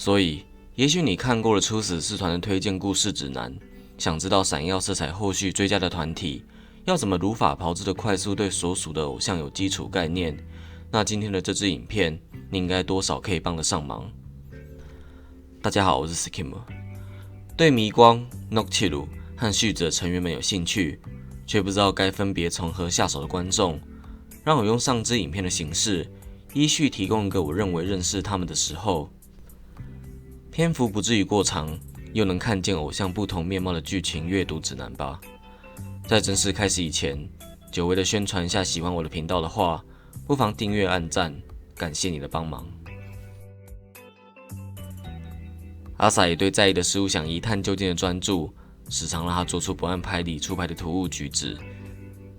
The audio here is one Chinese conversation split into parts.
所以，也许你看过了初死师团的推荐故事指南，想知道闪耀色彩后续追加的团体要怎么如法炮制的快速对所属的偶像有基础概念，那今天的这支影片，你应该多少可以帮得上忙。大家好，我是 Skim。对迷光、Noctilu 和续者成员们有兴趣，却不知道该分别从何下手的观众，让我用上支影片的形式，依序提供一个我认为认识他们的时候，篇幅不至于过长，又能看见偶像不同面貌的剧情阅读指南吧。在正式开始以前，久违的宣传一下，喜欢我的频道的话，不妨订阅、按赞，感谢你的帮忙。阿萨也对在意的事物想一探究竟的专注，时常让他做出不按牌理出牌的突兀举止，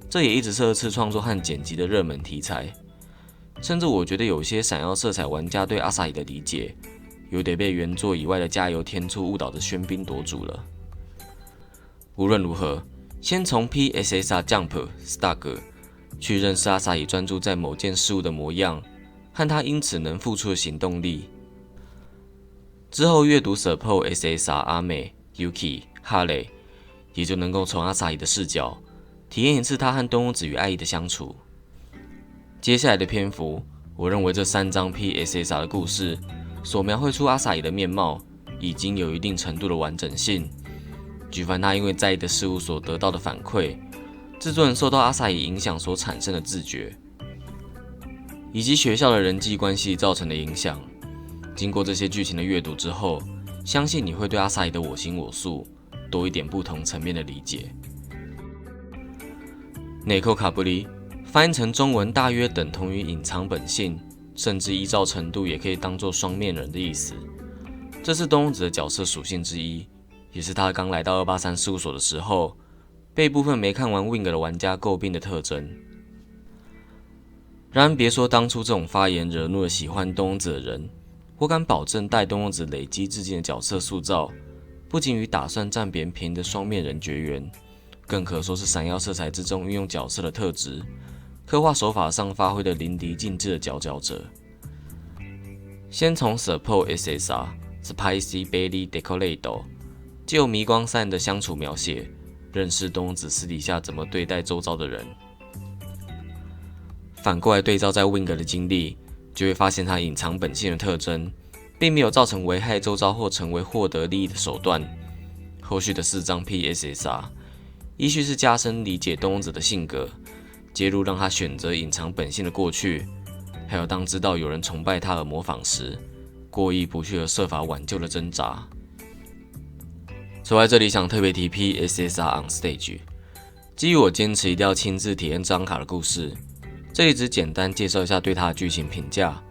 这也一直是二次创作和剪辑的热门题材。甚至我觉得有些闪耀色彩玩家对阿萨伊的理解，有点被原作以外的加油添醋误导的喧宾夺主了。无论如何，先从 PSSR Jump Stag 去认识阿萨伊专注在某件事物的模样，和他因此能付出的行动力。之后阅读 Support SSR 阿美、Yuki、哈雷，也就能够从阿萨伊的视角体验一次他和东欧子与爱意的相处。接下来的篇幅，我认为这3张 PSSR 的故事所描绘出阿萨伊的面貌，已经有一定程度的完整性。举凡他因为在意的事物所得到的反馈，制作人受到阿萨伊影响所产生的自觉，以及学校的人际关系造成的影响。经过这些剧情的阅读之后，相信你会对阿萨伊的我行我素多一点不同层面的理解。内扣卡布里翻译成中文大约等同于隐藏本性，甚至依照程度也可以当作双面人的意思。这是东欧子的角色属性之一，也是他刚来到283事务所的时候，被部分没看完 Wing 的玩家诟病的特征。然而别说当初这种发言惹怒了喜欢东欧子的人，我敢保证带东欧子累积至今的角色塑造，不仅与打算占别人便宜的双面人绝缘，更可说是闪耀色彩之中运用角色的特质，刻画手法上发挥的淋漓尽致的佼佼者。先从 Support SSR Spicy Bailey Decorado 藉由迷光3人的相处描写，认识东欧子私底下怎么对待周遭的人。反过来对照在 Wing 的经历，就会发现他隐藏本性的特征，并没有造成危害周遭或成为获得利益的手段。后续的4张 PSSR 依序是加深理解东欧子的性格，揭露让他选择隐藏本性的过去，还有当知道有人崇拜他而模仿时，过意不去而设法挽救的挣扎。此外，这里想特别提 PSSR on Stage， 基于我坚持一定要亲自体验张卡的故事，这里只简单介绍一下对他的剧情评价。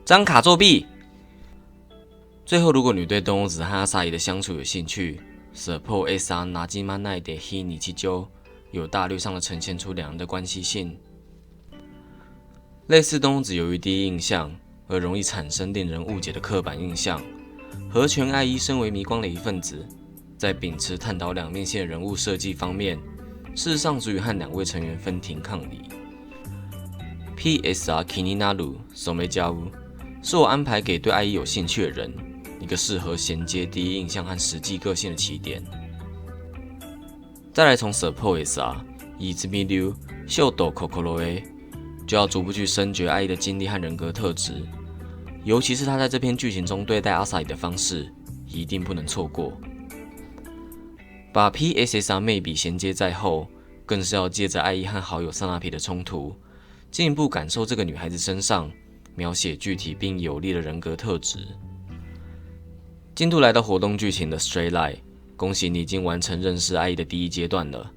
张卡作弊。最后，如果你对东欧子和阿萨伊的相处有兴趣， Support SR 拿金曼奈的黑尼奇鸠有大略上的呈现出两人的关系性。类似东欧子由于第一印象而容易产生令人误解的刻板印象，和泉爱一身为迷光的一份子，在秉持探讨两面性的人物设计方面，事实上足以和2位成员分庭抗礼。PSR Kininaru Somejawu 是我安排给对爱一有兴趣的人，一个适合衔接第一印象和实际个性的起点。再来从 Support SR Izumi Shoto Kokoroe 就要逐步去深掘爱一的经历和人格特质，尤其是他在这篇剧情中对待阿萨伊的方式，一定不能错过。把 PSSR 妹笔衔接在后，更是要借着爱一和好友萨纳皮的冲突，进一步感受这个女孩子身上描写具体并有力的人格特质。进度来到活动剧情的 Stray Light， 恭喜你已经完成认识爱一的第一阶段了。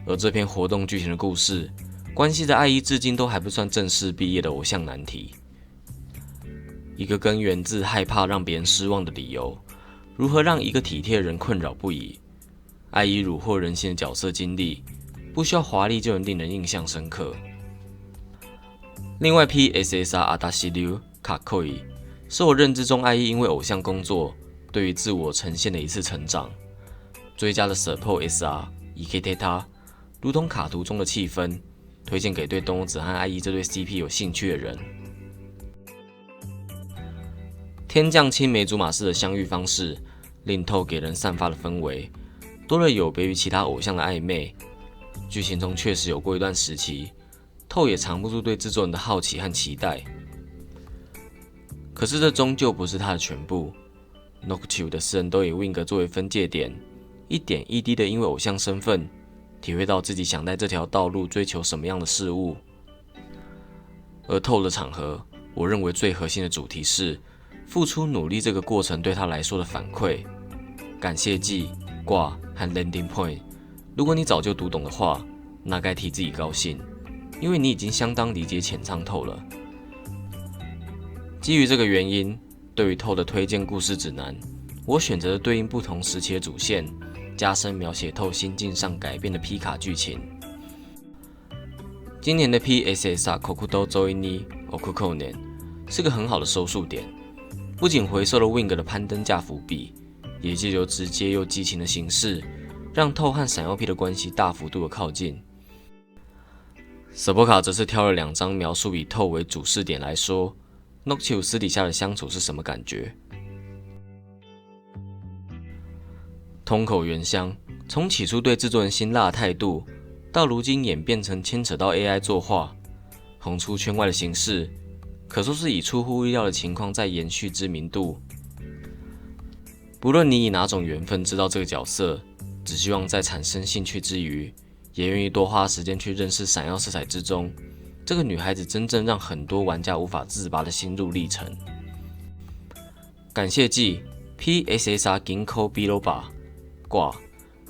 而这篇活动剧情的故事，关系着爱一至今都还不算正式毕业的偶像难题。一个根源自害怕让别人失望的理由，如何让一个体贴的人困扰不已？爱一虏获人心的角色经历，不需要华丽就能令人印象深刻。另外 PSSR 阿达西流卡扣伊是我认知中爱一因为偶像工作对于自我呈现的一次成长，追加了 Support SR Iketeta 如同卡图中的气氛，推荐给对东欧子和爱一这对 CP 有兴趣的人。天降青梅竹马式的相遇方式，令透给人散发的氛围多了有别于其他偶像的暧昧。剧情中确实有过一段时期，透也藏不住对制作人的好奇和期待。可是这终究不是他的全部。Noctule 的私人都以 Wing 作为分界点，一点一滴的因为偶像身份，体会到自己想在这条道路追求什么样的事物。而透的场合，我认为最核心的主题是付出努力这个过程对他来说的反馈。感谢祭、挂和 Landing Point， 如果你早就读懂的话，那该替自己高兴，因为你已经相当理解浅仓透了。基于这个原因，对于透的推荐故事指南，我选择了对应不同时期的主线，加深描写透心境上改变的皮卡剧情。今年的 PSSR Kokudo Zoi ni Okukonen 是个很好的收束点，不仅回收了 Wing 的攀登架伏笔，也借由直接又激情的形式，让透和闪耀 P 的关系大幅度的靠近。Support 则是挑了2张描述以透为主视点来说Noctule 私底下的相处是什么感觉。通口原香从起初对制作人辛辣的态度，到如今演变成牵扯到 AI 作画，红出圈外的形式，可说是以出乎意料的情况在延续知名度。不论你以哪种缘分知道这个角色，只希望在产生兴趣之余，也愿意多花时间去认识闪耀色彩之中，这个女孩子真正让很多玩家无法自拔的心路历程。感谢祭 PSSR Ginkgo Biloba 挂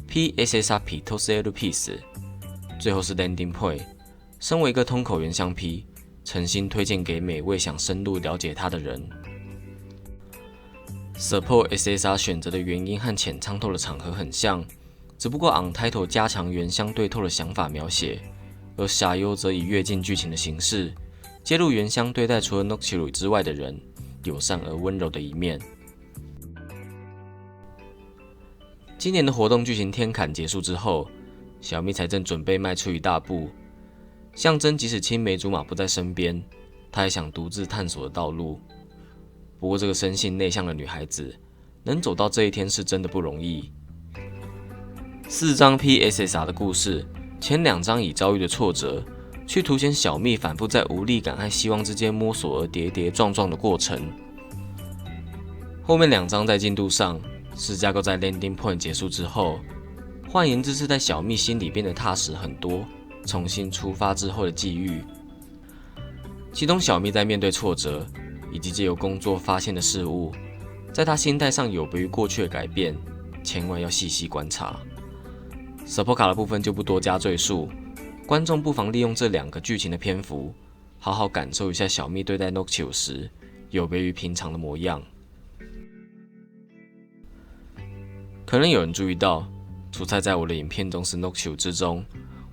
PSSR Pitosel Piece， 最后是 Landing Point。 身为一个通口原香 P， 诚心推荐给每位想深入了解他的人。Support SSR 选择的原因和浅仓透的场合很像，只不过 Untitled 加强原香对透的想法描写，而下优则以跃进剧情的形式，揭露原香对待除了 Noctule 之外的人友善而温柔的一面。今年的活动剧情天坎结束之后，小蜜才正准备迈出一大步，象征即使青梅竹马不在身边，她也想独自探索的道路。不过这个生性内向的女孩子，能走到这一天是真的不容易。4张 PSSR 的故事，前2张以遭遇的挫折，去凸显小蜜反复在无力感和希望之间摸索而跌跌撞撞的过程。后面2张在进度上是架构在 Landing Point 结束之后，换言之是在小蜜心里变得踏实很多，重新出发之后的际遇。其中小蜜在面对挫折，以及借由工作发现的事物，在她心态上有别于过去的改变，千万要细细观察。Support 卡的部分就不多加赘述，观众不妨利用这2个剧情的篇幅，好好感受一下小蜜对待 Noctule 时有别于平常的模样。可能有人注意到，出菜在我的影片中是 Noctule 之中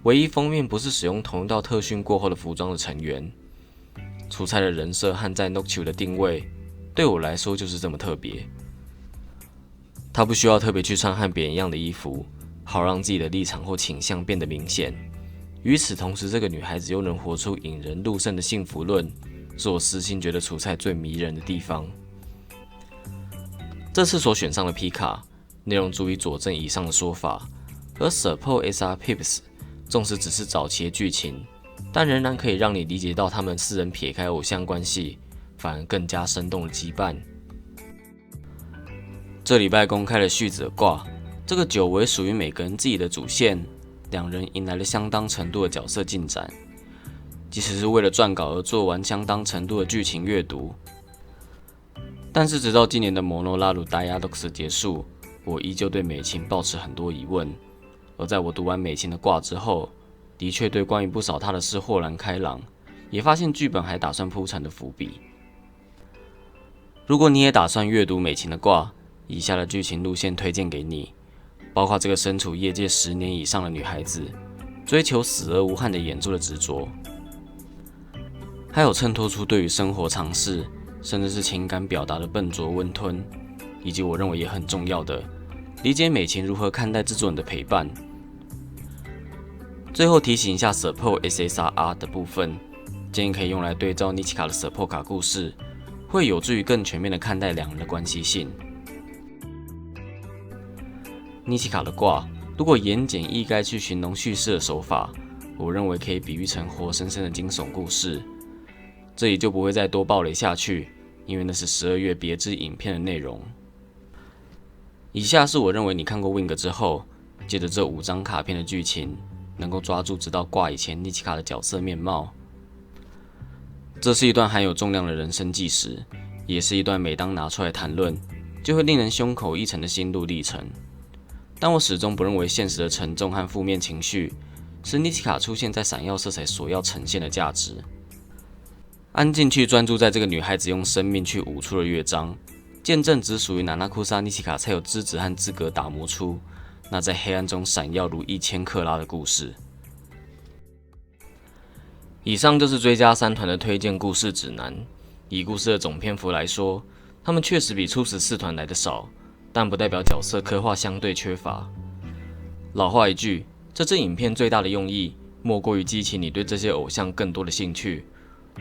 唯一封面不是使用同一道特训过后的服装的成员。出菜的人设和在 Noctule 的定位，对我来说就是这么特别。他不需要特别去穿和别人一样的衣服，好让自己的立场或倾向变得明显。与此同时，这个女孩子又能活出引人入胜的幸福论，是我私心觉得出菜最迷人的地方。这次所选上的皮卡内容足以佐证以上的说法，而 Support SR Pips 纵使只是早期的剧情，但仍然可以让你理解到他们4人撇开偶像关系，反而更加生动的羁绊。这礼拜公开了续子的挂，这个久违属于每个人自己的主线，2人迎来了相当程度的角色进展，即使是为了撰稿而做完相当程度的剧情阅读。但是直到今年的 Monolaru Dialogues 结束，我依旧对美琴抱持很多疑问，而在我读完美琴的挂之后，的确对关于不少她的事豁然开朗，也发现剧本还打算铺陈的伏笔。如果你也打算阅读美琴的挂，以下的剧情路线推荐给你，包括这个身处业界10年以上的女孩子，追求死而无憾的演出的执着，还有衬托出对于生活常识甚至是情感表达的笨拙温吞，以及我认为也很重要的理解美琴如何看待制作人的陪伴。最后提醒一下 Support SSR 的部分，建议可以用来对照尼奇卡的 Support 卡故事，会有助于更全面的看待两人的关系性。尼奇卡的卦，如果言简意赅去形容叙事的手法，我认为可以比喻成活生生的惊悚故事。这里就不会再多爆雷下去，因为那是12月别致影片的内容。以下是我认为你看过 Wing 之后，借着这5张卡片的剧情，能够抓住知道卦以前尼奇卡的角色面貌。这是一段含有重量的人生纪实，也是一段每当拿出来谈论，就会令人胸口一沉的心路历程。但我始终不认为现实的沉重和负面情绪是尼奇卡出现在闪耀色彩所要呈现的价值。安静去专注在这个女孩子用生命去舞出的乐章，见证只属于娜娜库萨尼奇卡才有资质和资格打磨出那在黑暗中闪耀如1000克拉的故事。以上就是追加3团的推荐故事指南。以故事的总篇幅来说，他们确实比初始4团来的少，但不代表角色刻画相对缺乏。老话一句，这支影片最大的用意，莫过于激起你对这些偶像更多的兴趣。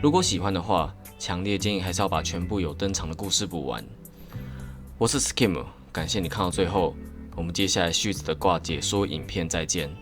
如果喜欢的话，强烈建议还是要把全部有登场的故事补完。我是 Skim， 感谢你看到最后，我们接下来续子的卦解说影片再见。